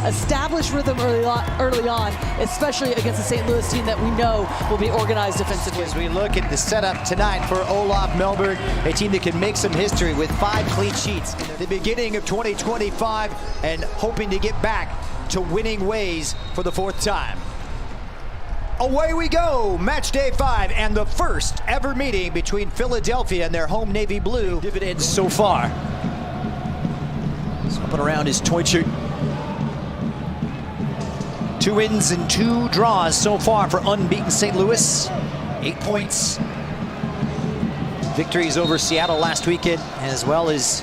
establish rhythm early on, especially against a St. Louis team that we know will be organized defensively. As we look at the setup tonight for Olaf Melberg, a team that can make some history with 5 clean sheets in the beginning of 2025 and hoping to get back to winning ways for the 4th time. Away we go, match day 5 and the first ever meeting between Philadelphia and their home navy blue. Dividends so far. Swapping around is Teutschert. 2 wins and 2 draws so far for unbeaten St. Louis. 8 points. Victories over Seattle last weekend, as well as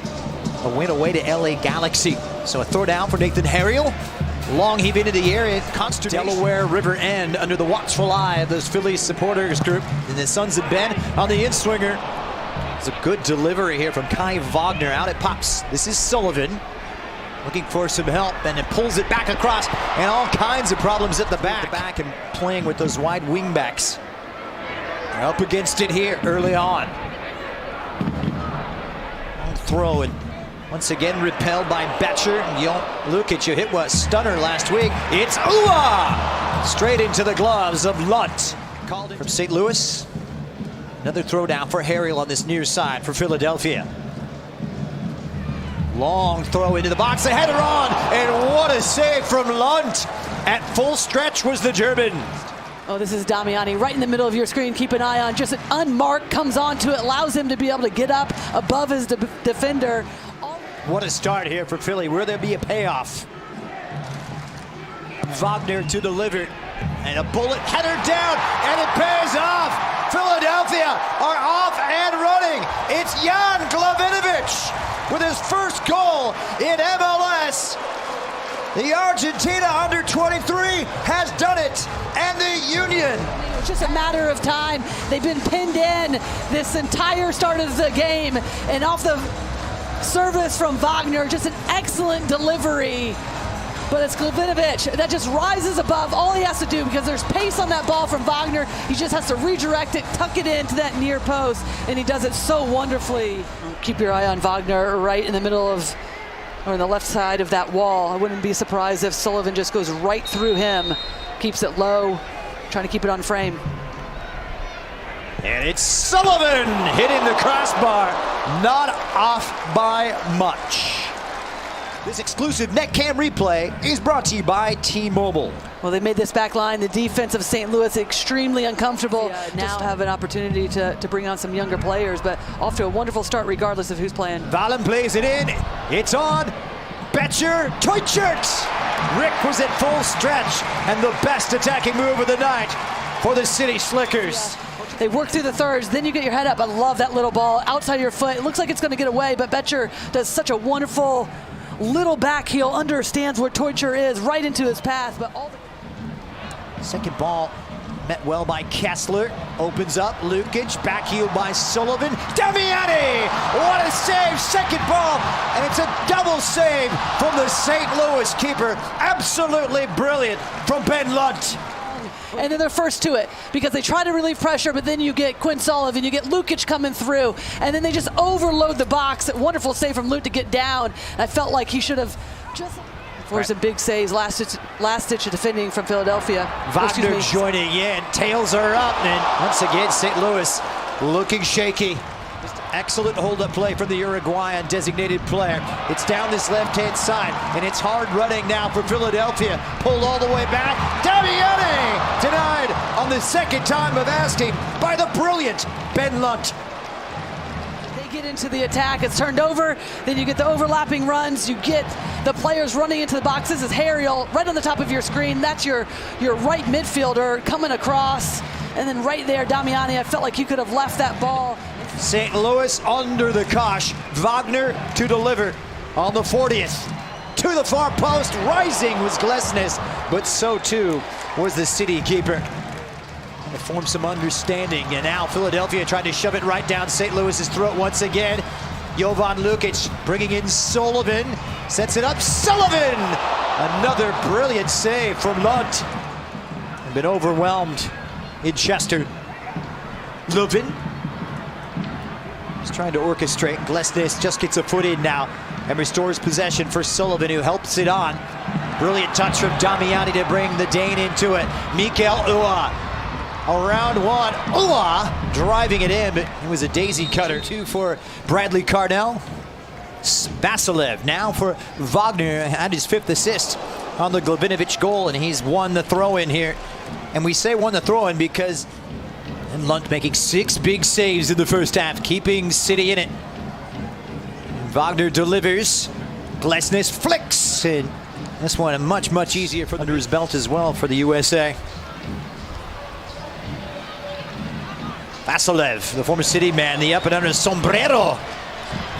a win away to LA Galaxy. So a throw down for Nathan Harriel. Long heave into the area, consternation. Delaware River End under the watchful eye of those Phillies supporters group. And the Sons of Ben on the in-swinger. It's a good delivery here from Kai Wagner. Out it pops. This is Sullivan. Looking for some help, and it pulls it back across, and all kinds of problems at the back. And playing with those wide wing backs. They're up against it here early on. Long throw, and once again repelled by Betcher. Lukic, who hit what stunner last week. It's Ua! Straight into the gloves of Lundt. Called from St. Louis. Another throw down for Harriel on this near side for Philadelphia. Long throw into the box, a header on, and what a save from Lundt. At full stretch was the German. Oh, this is Damiani right in the middle of your screen. Keep an eye on, just an unmarked, comes onto it, allows him to be able to get up above his defender. What a start here for Philly. Will there be a payoff? Wagner to deliver, and a bullet header down, and it pays off. Philadelphia are off and running. It's Jan Glavinovic with his first goal in MLS. The Argentina under-23 has done it, and the Union. It's just a matter of time. They've been pinned in this entire start of the game, and off the service from Wagner, just an excellent delivery. But it's Glavinovic that just rises above. All he has to do, because there's pace on that ball from Wagner, he just has to redirect it, tuck it into that near post, and he does it so wonderfully. Keep your eye on Wagner right in the middle of, or on the left side of that wall. I wouldn't be surprised if Sullivan just goes right through him, keeps it low, trying to keep it on frame. And it's Sullivan hitting the crossbar, not off by much. This exclusive NetCam replay is brought to you by T-Mobile. Well, they made this back line, the defense of St. Louis, extremely uncomfortable. Now have an opportunity to bring on some younger players, but off to a wonderful start regardless of who's playing. Valen plays it in. It's on. Betcher, Teutschert. Rick was at full stretch, and the best attacking move of the night for the City Slickers. Yeah. They work through the thirds, then you get your head up. I love that little ball outside your foot. It looks like it's going to get away, but Betcher does such a wonderful little back heel, understands where Teutschert is, right into his path. But all the second ball met well by Kessler. Opens up, Lukic, back heel by Sullivan. Damiani! What a save! Second ball, and it's a double save from the St. Louis keeper. Absolutely brilliant from Ben Lundt. And then they're first to it because they try to relieve pressure, but then you get Quinn Sullivan, you get Lukic coming through, and then they just overload the box. Wonderful save from Lundt to get down. I felt like he should have just for some big saves, last ditch defending from Philadelphia. Wagner joining in, tails are up, and once again St. Louis looking shaky. Excellent hold-up play from the Uruguayan designated player. It's down this left-hand side, and it's hard running now for Philadelphia. Pulled all the way back. Damiani denied on the second time of asking by the brilliant Ben Lundt. They get into the attack. It's turned over. Then you get the overlapping runs. You get the players running into the boxes. This is Harriel right on the top of your screen. That's your right midfielder coming across. And then right there, Damiani, I felt like he could have left that ball. St. Louis under the cosh. Wagner to deliver on the 40th. To the far post, rising was Glesnes, but so too was the City keeper. And to form some understanding, and now Philadelphia tried to shove it right down St. Louis's throat once again. Jovan Lukic bringing in Sullivan, sets it up, Sullivan! Another brilliant save from Lundt. Been overwhelmed in Chester. Levin. He's trying to orchestrate. Glesnes just gets a foot in now and restores possession for Sullivan, who helps it on. Brilliant touch from Damiani to bring the Dane into it. Mikael Ua. Around one. Ua driving it in, but it was a daisy cutter. Two for Bradley Carnell. Vasilev now for Wagner, had his 5th assist on the Glavinovic goal, and he's won the throw-in here. And we say won the throw-in because Lundt making 6 big saves in the first half, keeping City in it. Wagner delivers. Glesnes flicks, and this one much easier for under his belt as well for the USA. Vasilev, the former City man, the up and under sombrero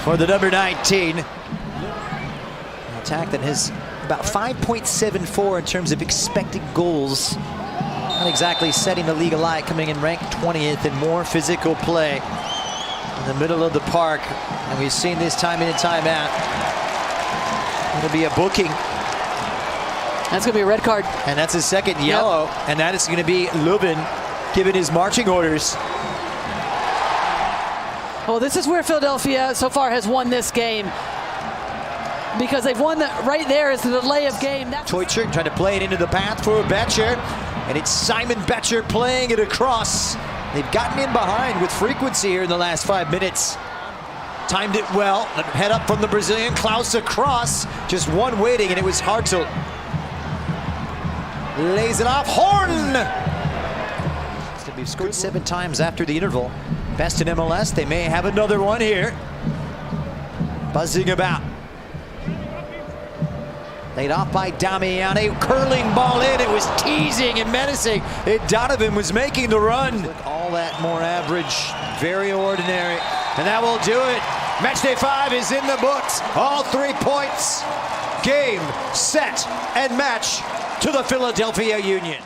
for the number 19. An attack that has about 5.74 in terms of expected goals. Not exactly setting the league alight, coming in ranked 20th in more physical play in the middle of the park. And we've seen this time in and time out. It'll be a booking. That's going to be a red card. And that's his 2nd yellow. Yep. And that is going to be Lubin giving his marching orders. Well, this is where Philadelphia so far has won this game, because they've won right there is the delay of game. Teutsch trying to play it into the path for Betcher, and it's Simon Betcher playing it across. They've gotten in behind with frequency here in the last 5 minutes. Timed it well. Head up from the Brazilian. Klaus across. Just one waiting, and it was Hartzell. Lays it off. Horn! We've scored 7 times after the interval. Best in MLS. They may have another one here. Buzzing about. Laid off by Damiani. Curling ball in. It was teasing and menacing. Donovan was making the run. All that more average. Very ordinary. And that will do it. Matchday 5 is in the books. All 3 points. Game, set, and match to the Philadelphia Union.